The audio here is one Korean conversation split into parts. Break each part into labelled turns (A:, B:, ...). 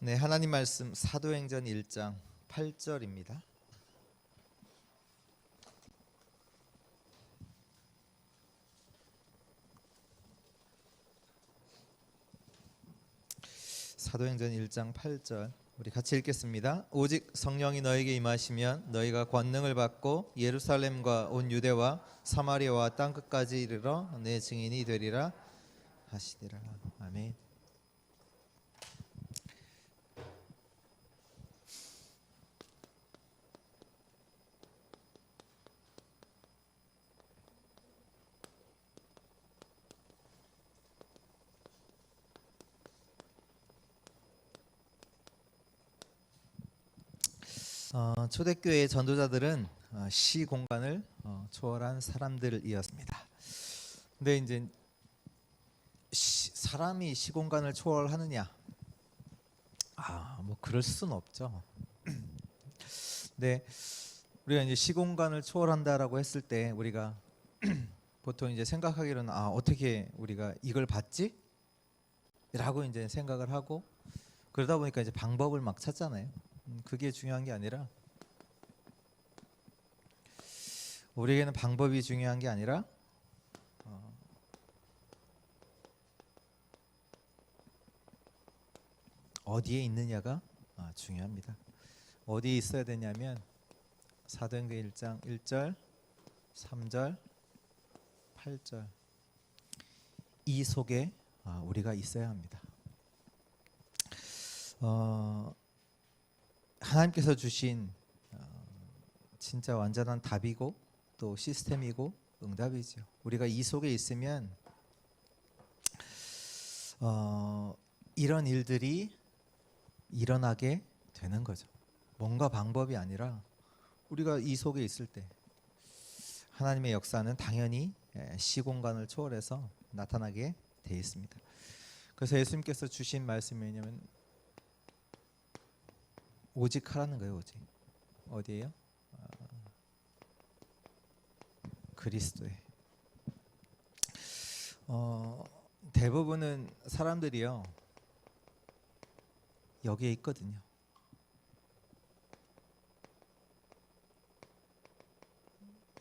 A: 네, 하나님 말씀 사도행전 1장 8절입니다. 사도행전 1장 8절 우리 같이 읽겠습니다. 오직 성령이 너에게 임하시면 너희가 권능을 받고 예루살렘과 온 유대와 사마리아와 땅 끝까지 이르러 내 증인이 되리라 하시니라. 아멘. 초대교회의 전도자들은 시 공간을 초월한 사람들이었습니다. 근데 이제 사람이 시 공간을 초월하느냐? 뭐 그럴 수는 없죠. 근데 우리가 이제 시 공간을 초월한다라고 했을 때 우리가 보통 이제 생각하기로는 어떻게 우리가 이걸 받지? 라고 이제 생각을 하고 그러다 보니까 이제 방법을 막 찾잖아요. 그게 중요한 게 아니라 우리에게는 방법이 중요한 게 아니라 어디에 있느냐가 중요합니다. 어디에 있어야 되냐면 사도행전 1장 1절, 3절, 8절 이 속에 우리가 있어야 합니다. 하나님께서 주신 진짜 완전한 답이고 또 시스템이고 응답이죠. 우리가 이 속에 있으면 이런 일들이 일어나게 되는 거죠. 뭔가 방법이 아니라 우리가 이 속에 있을 때 하나님의 역사는 당연히 시공간을 초월해서 나타나게 돼 있습니다. 그래서 예수님께서 주신 말씀이 뭐냐면 오직 하라는 거예요. 오직 어디예요? 그리스도에. 대부분은 사람들이요 여기에 있거든요.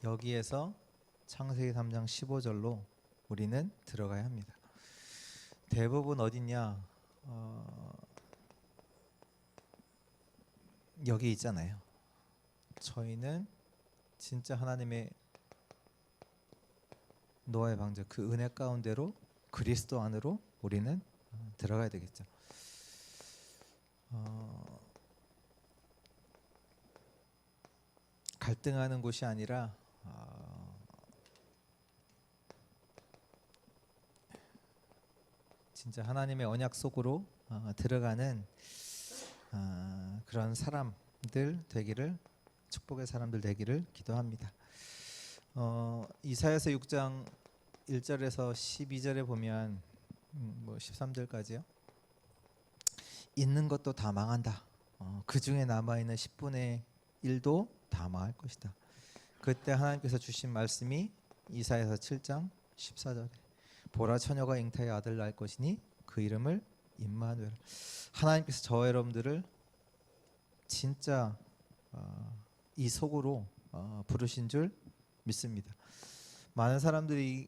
A: 여기에서 창세기 3장 15절로 우리는 들어가야 합니다. 대부분 어딨냐? 여기 있잖아요. 저희는 진짜 하나님의 노아의 방주 그 은혜 가운데로 그리스도 안으로 우리는 들어가야 되겠죠. 갈등하는 곳이 아니라 진짜 하나님의 언약 속으로 들어가는 그런 사람들 되기를 축복의 사람들 되기를 기도합니다. 이사야서 6장 1절에서 12절에 보면 13절까지요. 있는 것도 다 망한다. 그 중에 남아있는 10분의 1도 다 망할 것이다. 그때 하나님께서 주신 말씀이 이사야서 7장 14절에 보라 처녀가 잉타의 아들 낳을 것이니 그 이름을 임마누엘. 하나님께서 저와 여러분들을 진짜 이 속으로 부르신 줄 믿습니다. 많은 사람들이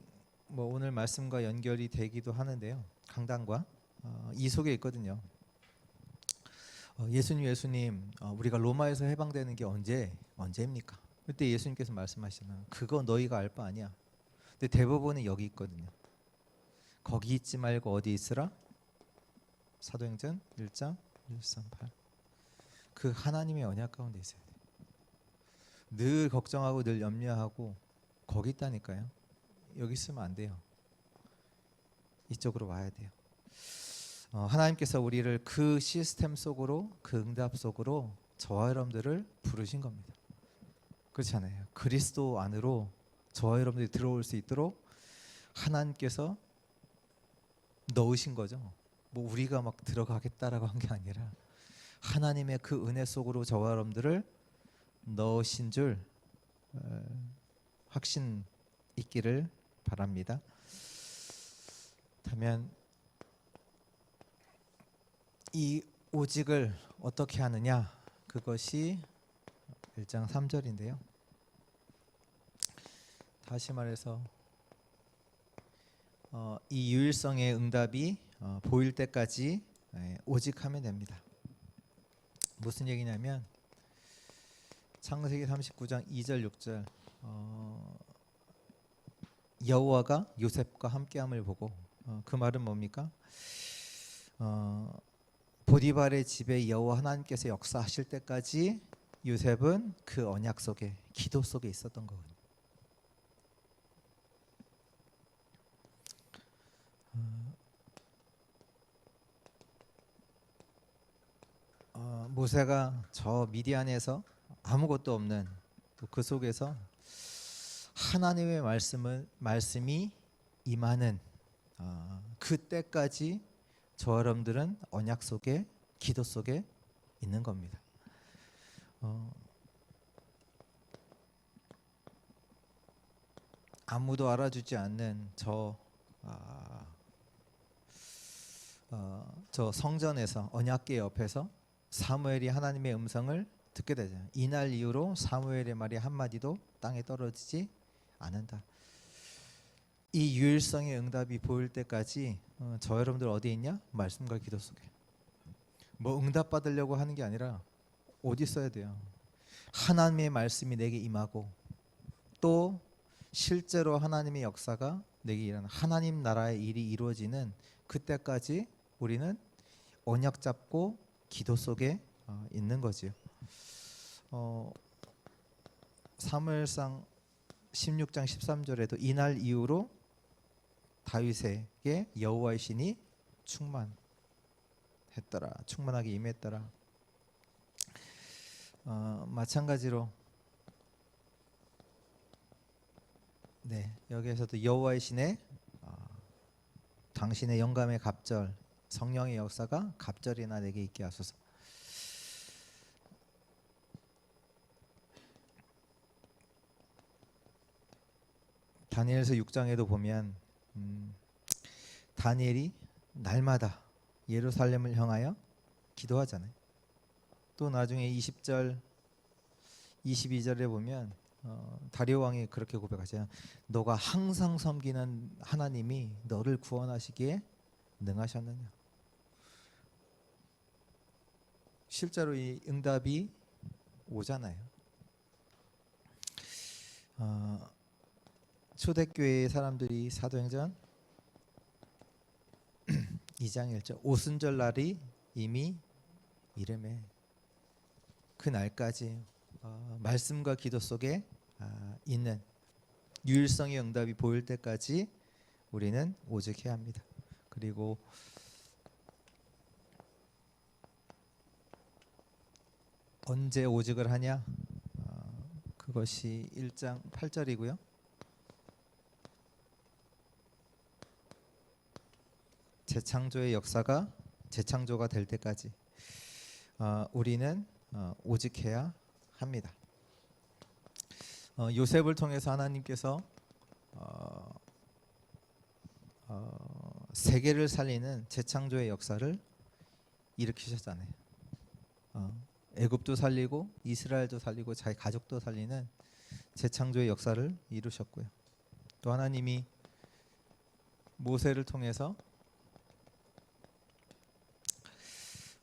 A: 오늘 말씀과 연결이 되기도 하는데요. 강단과 이 속에 있거든요. 예수님 우리가 로마에서 해방되는 게 언제입니까? 그때 예수님께서 말씀하시면 그거 너희가 알 바 아니야. 근데 대부분은 여기 있거든요. 거기 있지 말고 어디 있으라? 사도행전 1장 138. 그 하나님의 언약 가운데 있어야 돼요. 늘 걱정하고 늘 염려하고 거기 있다니까요. 여기 있으면 안 돼요. 이쪽으로 와야 돼요. 하나님께서 우리를 그 시스템 속으로 그 응답 속으로 저와 여러분들을 부르신 겁니다. 그렇지 않아요? 그리스도 안으로 저와 여러분들이 들어올 수 있도록 하나님께서 넣으신 거죠. 우리가 막 들어가겠다라고 한 게 아니라 하나님의 그 은혜 속으로 저와 여러분들을 넣으신 줄 확신 있기를 바랍니다. 다면 이 오직을 어떻게 하느냐, 그것이 1장 3절인데요. 다시 말해서 이 유일성의 응답이 보일 때까지 오직하면 됩니다. 무슨 얘기냐면 창세기 39장 2절 6절 여호와가 요셉과 함께함을 보고 그 말은 뭡니까? 보디발의 집에 여호와 하나님께서 역사하실 때까지 요셉은 그 언약 속에, 기도 속에 있었던 거거든요. 모세가 저 미디안에서 아무것도 없는 또 그 속에서 하나님의 말씀이 임하는 그때까지 저 여러분들은 언약 속에, 기도 속에 있는 겁니다. 아무도 알아주지 않는 저 성전에서, 언약궤 옆에서 사무엘이 하나님의 음성을 듣게 되잖아요. 이날 이후로 사무엘의 말이 한마디도 땅에 떨어지지 않는다. 이 유일성의 응답이 보일 때까지 저 여러분들 어디 있냐? 말씀과 기도 속에. 뭐 응답 받으려고 하는 게 아니라 어디 있어야 돼요? 하나님의 말씀이 내게 임하고 또 실제로 하나님의 역사가 내게 일어나는, 하나님 나라의 일이 이루어지는 그때까지 우리는 언약 잡고 기도 속에 있는 거지요. 사무엘상 16장 13절에도 이날 이후로 다윗에게 여호와의 신이 충만하게 임했더라. 마찬가지로 여기에서도 여호와의 신의 당신의 영감의 갑절, 성령의 역사가 갑절이나 내게 있게 하소서. 다니엘서 6장에도 보면 다니엘이 날마다 예루살렘을 향하여 기도하잖아요. 또 나중에 20절 22절에 보면 다리오 왕이 그렇게 고백하잖아요. 너가 항상 섬기는 하나님이 너를 구원하시기에 능하셨느냐. 실제로 이 응답이 오잖아요. 초대교회의 사람들이 사도행전 2장 1절 오순절 날이 이미 이름에 그 날까지 말씀과 기도 속에 있는 유일성의 응답이 보일 때까지 우리는 오직해야 합니다. 그리고 언제 오직을 하냐? 그것이 1장 8절이고요. 재창조의 역사가 재창조가 될 때까지 우리는 오직해야 합니다. 요셉을 통해서 하나님께서 세계를 살리는 재창조의 역사를 일으키셨잖아요. 애굽도 살리고 이스라엘도 살리고 자기 가족도 살리는 재창조의 역사를 이루셨고요. 또 하나님이 모세를 통해서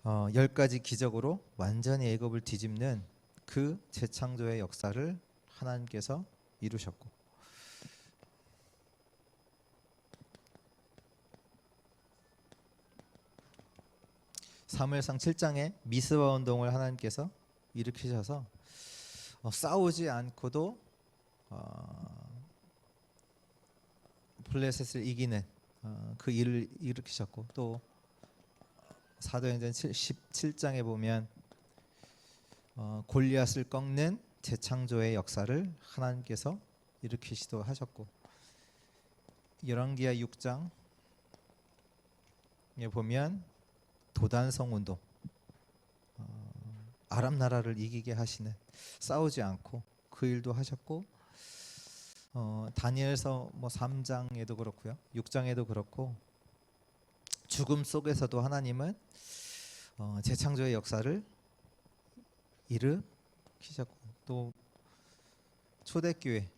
A: 10가지 기적으로 완전히 애굽을 뒤집는 그 재창조의 역사를 하나님께서 이루셨고, 사무엘상 7장에 미스바 운동을 하나님께서 일으키셔서 싸우지 않고도 블레셋을 이기는 그 일을 일으키셨고, 또 사도행전 17장에 보면 골리앗을 꺾는 재창조의 역사를 하나님께서 일으키시도 하셨고, 열왕기하 6장에 보면 도단성 운동, 아람 나라를 이기게 하시는, 싸우지 않고 그 일도 하셨고, 다니엘서 3장에도 그렇고요, 6장에도 그렇고, 죽음 속에서도 하나님은 재창조의 역사를 일으키셨고, 또 초대교회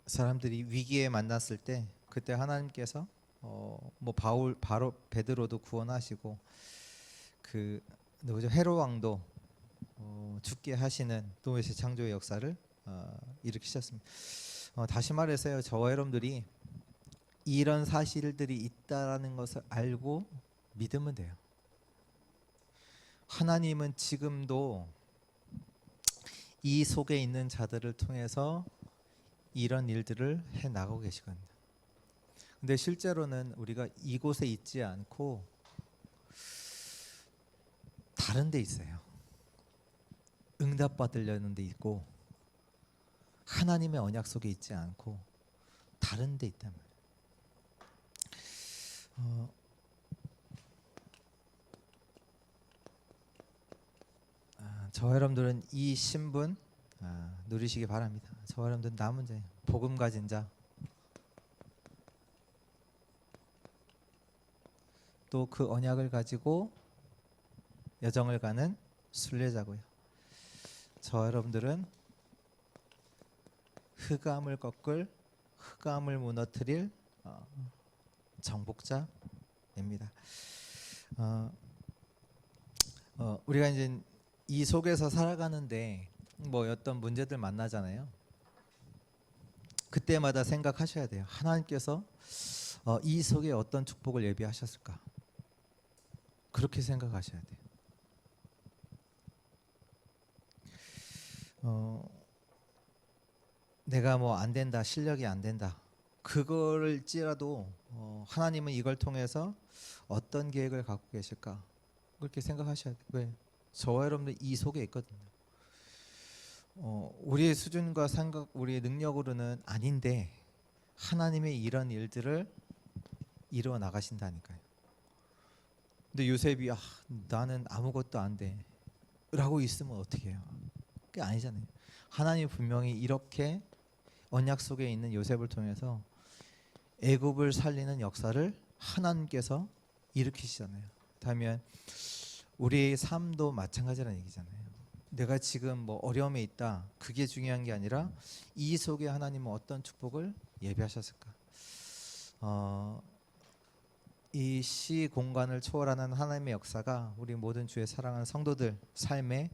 A: 사람들이 위기에 만났을 때 그때 하나님께서 바로 베드로도 구원하시고 그 누구죠? 헤롯 왕도 죽게 하시는 또 재창조의 역사를 일으키셨습니다. 다시 말해서요, 저와 여러분들이 이런 사실들이 있다라는 것을 알고 믿으면 돼요. 하나님은 지금도 이 속에 있는 자들을 통해서 이런 일들을 해 나가고 계시거든요. 근데 실제로는 우리가 이곳에 있지 않고 다른 데 있어요. 응답 받으려는 데 있고, 하나님의 언약 속에 있지 않고 다른 데 있단 말이에요. 저와 여러분들은 이 신분 누리시기 바랍니다. 저와 여러분들은 남은 자, 복음 가진 자, 또 그 언약을 가지고 여정을 가는 순례자고요. 저와 여러분들은 흑암을 꺾을, 흑암을 무너뜨릴 정복자입니다. 우리가 이제 이 속에서 살아가는데 어떤 문제들 만나잖아요. 그때마다 생각하셔야 돼요. 하나님께서 이 속에 어떤 축복을 예비하셨을까? 그렇게 생각하셔야 돼요. 내가 안 된다, 실력이 안 된다, 그걸지라도 하나님은 이걸 통해서 어떤 계획을 갖고 계실까? 그렇게 생각하셔야 돼요. 왜? 저와 여러분들 이 속에 있거든요. 우리의 수준과 생각, 우리의 능력으로는 아닌데 하나님의 이런 일들을 이루어 나가신다니까요. 근데 요셉이 나는 아무것도 안 돼 라고 있으면 어떻게 해요? 그게 아니잖아요. 하나님이 분명히 이렇게 언약 속에 있는 요셉을 통해서 애굽을 살리는 역사를 하나님께서 일으키시잖아요. 그렇다면 우리의 삶도 마찬가지라는 얘기잖아요. 내가 지금 어려움에 있다, 그게 중요한 게 아니라 이 속에 하나님은 어떤 축복을 예비하셨을까? 이 시 공간을 초월하는 하나님의 역사가 우리 모든 주의 사랑하는 성도들 삶에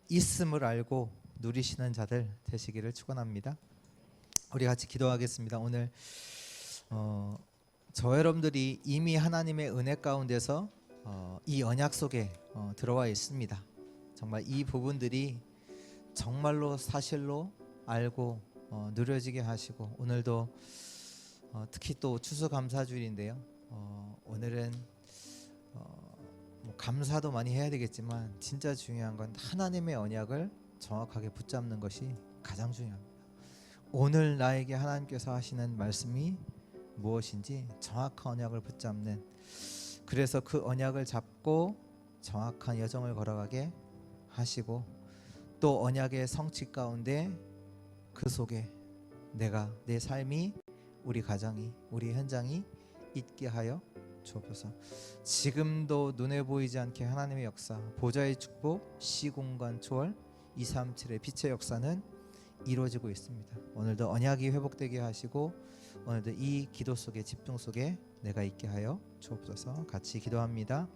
A: 있음을 알고 누리시는 자들 되시기를 축원합니다. 우리 같이 기도하겠습니다. 오늘 저 여러분들이 이미 하나님의 은혜 가운데서 이 언약 속에 들어와 있습니다. 정말 이 부분들이 정말로 사실로 알고 누려지게 하시고, 오늘도 특히 또 추수감사주일인데요. 오늘은 감사도 많이 해야 되겠지만 진짜 중요한 건 하나님의 언약을 정확하게 붙잡는 것이 가장 중요합니다. 오늘 나에게 하나님께서 하시는 말씀이 무엇인지 정확한 언약을 붙잡는, 그래서 그 언약을 잡고 정확한 여정을 걸어가게 하시고, 또 언약의 성취 가운데 그 속에 내 삶이, 우리 가정이, 우리 현장이 있게 하여 주옵소서. 지금도 눈에 보이지 않게 하나님의 역사, 보좌의 축복, 시공간 초월, 237의 빛의 역사는 이루어지고 있습니다. 오늘도 언약이 회복되게 하시고, 오늘도 이 기도 속에, 집중 속에 내가 있게 하여 주옵소서. 같이 기도합니다.